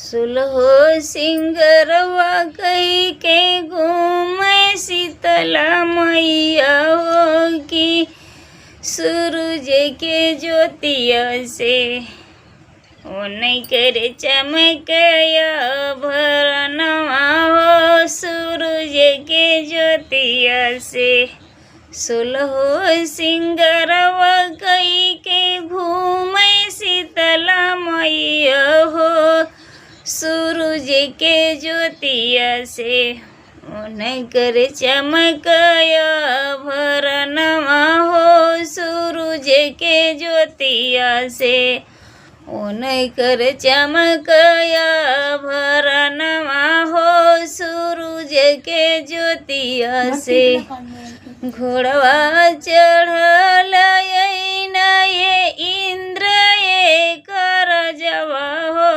सुलहो सिंगरवा कही के घूमे शीतला मैया हो की सूरज के ज्योतिया से ओ नहीं करे चमकया भरनवा हो सूरज के ज्योतिया से सुलहो सिंगरवा कई के घूमे शीतला मैया हो सूरज के ज्योतिया से उन्हें कर चमकया भरनवा हो सूरज के ज्योतिया से उन्हें कर चमकया भरनवा हो सूरज के ज्योतिया से घोड़वा चढ़ल ये इंद्र ये कर जवा हो